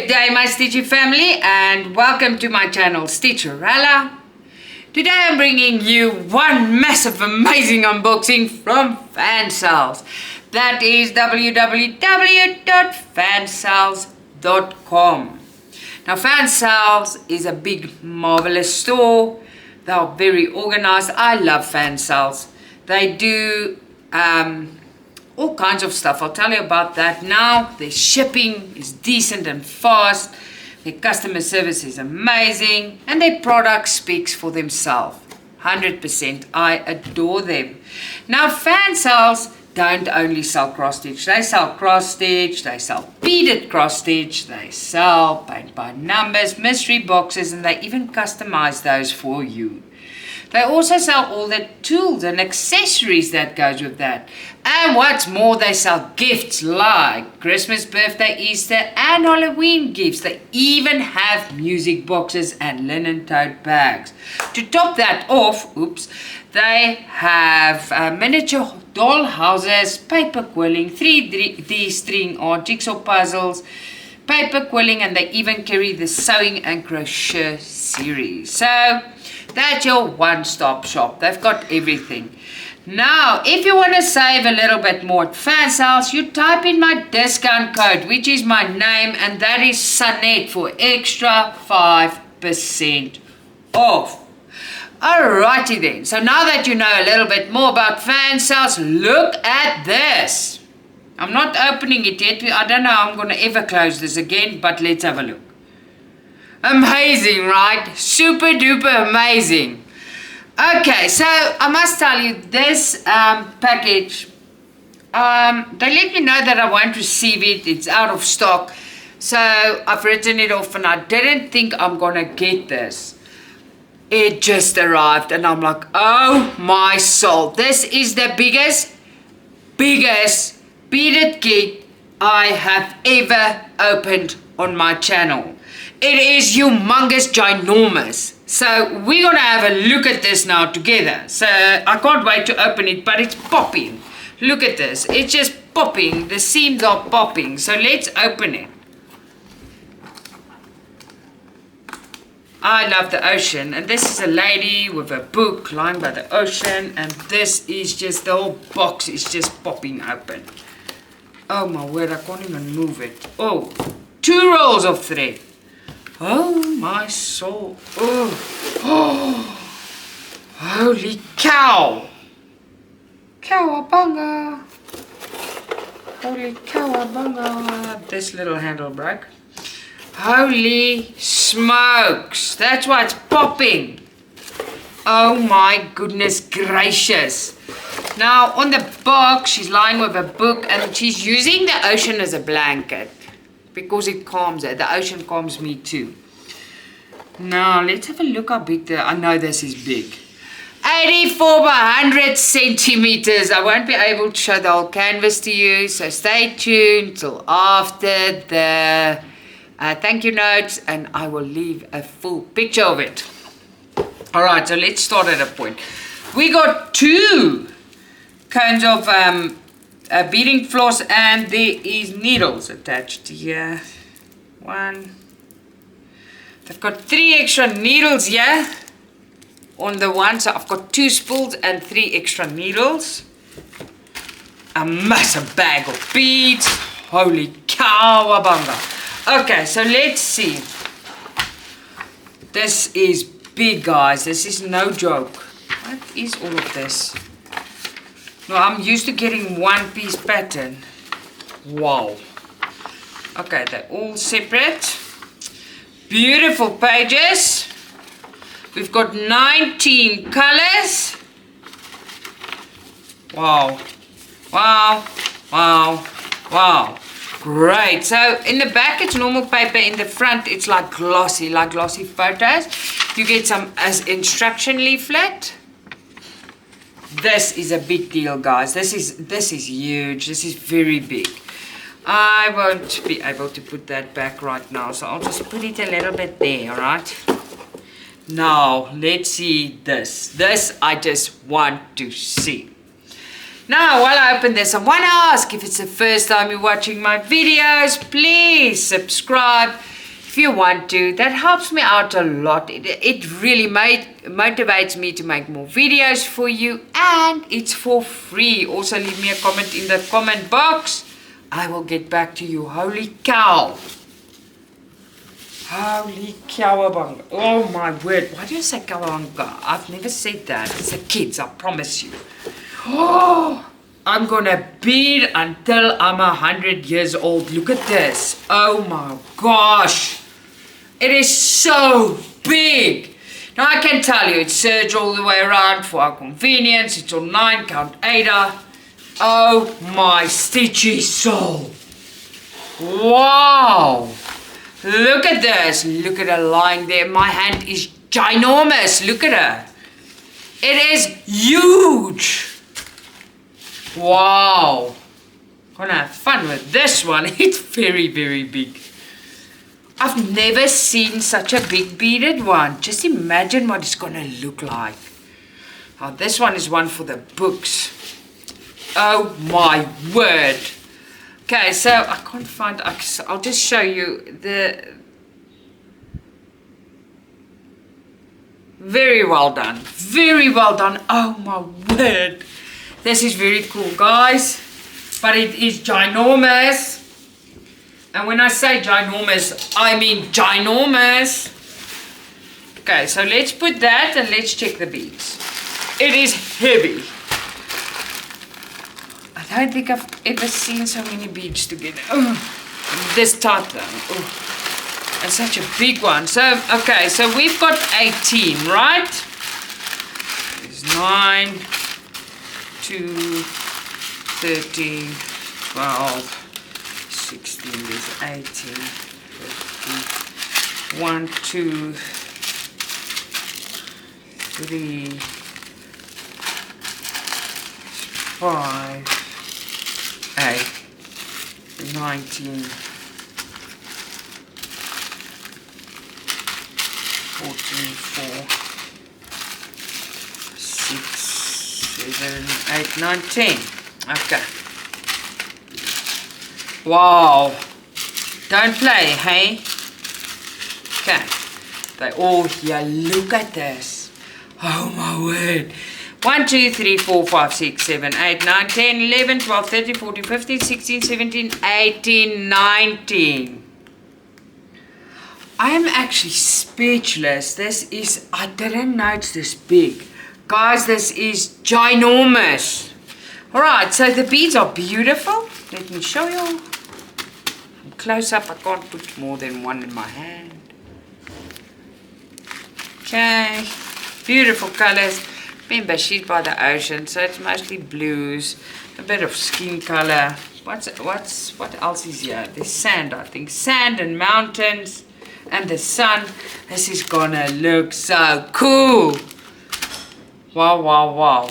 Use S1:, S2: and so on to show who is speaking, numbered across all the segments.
S1: Good day, my Stitchy family, and welcome to my channel, Stitcha-Rella. Today I'm bringing you one massive, amazing unboxing from Fansells. That is www.fansells.com. Now, Fansells is a big, marvelous store. They are very organized. I love Fansells. They do all kinds of stuff. I'll tell you about that now. Their shipping is decent and fast. Their customer service is amazing. And their product speaks for themselves. 100%. I adore them. Now, Fansells don't only sell cross stitch. They sell cross stitch. They sell beaded cross stitch. They sell paint by numbers, mystery boxes, and they even customize those for you. They also sell all the tools and accessories that goes with that. And what's more, they sell gifts like Christmas, birthday, Easter, and Halloween gifts. They even have music boxes and linen tote bags. To top that off, they have miniature doll houses, paper quilling, 3D string art, jigsaw puzzles, paper quilling, and they even carry the sewing and crochet series. So that's your one-stop shop. They've got everything. Now, if you want to save a little bit more at Fansells, you type in my discount code, which is my name, and that is Sunette for extra 5% off. Alrighty then. So now that you know a little bit more about Fansells, look at this. I'm not opening it yet. I don't know how I'm going to ever close this again, but let's have a look. Amazing, right? Super duper amazing. Okay, so I must tell you, this package, they let me know that I won't receive it. It's out of stock. So I've written it off and I didn't think I'm going to get this. It just arrived and I'm like, oh my soul. This is the biggest beaded kit I have ever opened on my channel. It is humongous, ginormous. So we're going to have a look at this now together. So I can't wait to open it, but it's popping. Look at this. It's just popping. The seams are popping. So let's open it. I love the ocean. And this is a lady with a book lying by the ocean. And this is just, the whole box is just popping open. Oh my word, I can't even move it. Oh, 2 rolls of thread. Oh my soul. Oh. Holy cow. Cowabunga. Holy cowabunga. This little handle broke. Holy smokes. That's why it's popping. Oh my goodness gracious. Now on the box, she's lying with a book and she's using the ocean as a blanket. Because it calms her. The ocean calms me too. Now, let's have a look how big I know this is big. 84 by 100 centimeters. I won't be able to show the whole canvas to you. So stay tuned till after the thank you notes. And I will leave a full picture of it. Alright, so let's start at a point. We got 2 cones of beading floss, and there is needles attached here. 1. I've got 3 extra needles here on the one, so I've got 2 spools and 3 extra needles. A massive bag of beads. Holy cowabunga. Okay, so let's see. This is big, guys. This is no joke. What is all of this? No, I'm used to getting one piece pattern. Wow. Okay, they're all separate. Beautiful pages. We've got 19 colors. Wow. Wow. Wow. Wow. Great. So in the back it's normal paper. In the front it's like glossy photos. You get some as instruction leaflet. This is a big deal, guys. This is huge. This is very big. I won't be able to put that back right now, so I'll just put it a little bit there, alright? Now, let's see this. This I just want to see. Now, while I open this, I want to ask, if it's the first time you're watching my videos, please subscribe, if you want to. That helps me out a lot. It really motivates me to make more videos for you, and it's for free. Also leave me a comment in the comment box. I will get back to you. Holy cow. Holy cowabunga. Oh my word. Why do you say cowabunga? I've never said that. It's the kids, I promise you. Oh, I'm gonna bead until I'm 100 years old. Look at this. Oh my gosh. It is so big. Now I can tell you, it's serged all the way around for our convenience. It's on 9 count Ada. Oh my stitchy soul. Wow. Look at this. Look at her lying there. My hand is ginormous. Look at her. It is huge. Wow. Gonna have fun with this one. It's very, very big. I've never seen such a big beaded one. Just imagine what it's gonna look like. Now this one is one for the books. Oh my word. Okay, so I can't find, I'll just show you the, very well done. Very well done. Oh my word. This is very cool, guys. But it is ginormous. And when I say ginormous, I mean ginormous. Okay, so let's put that and let's check the beads. It is heavy. I don't think I've ever seen so many beads together. This tight though. And such a big one. So, okay, so we've got 18, right? There's 9, 2, 13, 12, 16, there's 18, 15, 1, 2, 3, 5, 8, 19, 14, 4, 6, 7, 8, 9, 10. Okay. Wow. Don't play, hey? Okay. They all here. Look at this. Oh my word. 1, 2, 3, 4, 5, 6, 7, 8, 9, 10, 11, 12, 13, 14, 15, 16, 17, 18, 19. I am actually speechless. This is, I didn't know it's this big. Guys, this is ginormous. Alright, so the beads are beautiful. Let me show you. From close up, I can't put more than one in my hand. Okay, beautiful colors. Remember, she's by the ocean, so it's mostly blues, a bit of skin color. What else is here? There's sand, I think. Sand and mountains and the sun. This is gonna look so cool. Wow, wow, wow.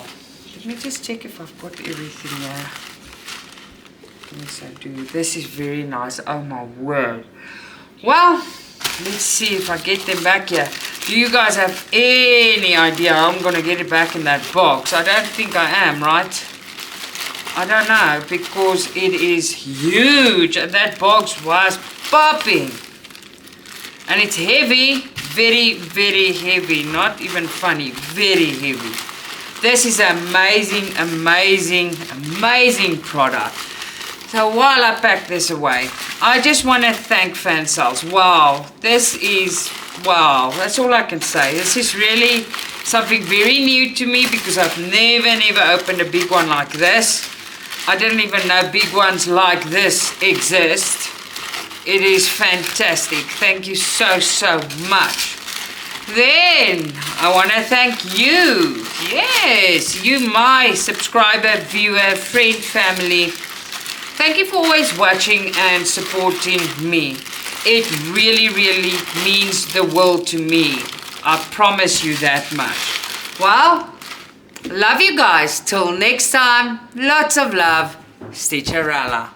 S1: Let me just check if I've got everything here. Yes, I do. This is very nice. Oh my word. Well, let's see if I get them back here. Do you guys have any idea how I'm going to get it back in that box? I don't think I am, right? I don't know, because it is huge. And that box was popping. And it's heavy. Very, very heavy. Not even funny. Very heavy. This is amazing, amazing, amazing product. So while I pack this away, I just want to thank Fansells. Wow, this is, wow, that's all I can say. This is really something very new to me because I've never opened a big one like this. I didn't even know big ones like this exist. It is fantastic. Thank you so, so much. Then I want to thank you. Yes, you, my subscriber, viewer, friend, family. Thank you for always watching and supporting me. It really, really means the world to me. I promise you that much. Well, love you guys. Till next time, lots of love. Stitcha-Rella.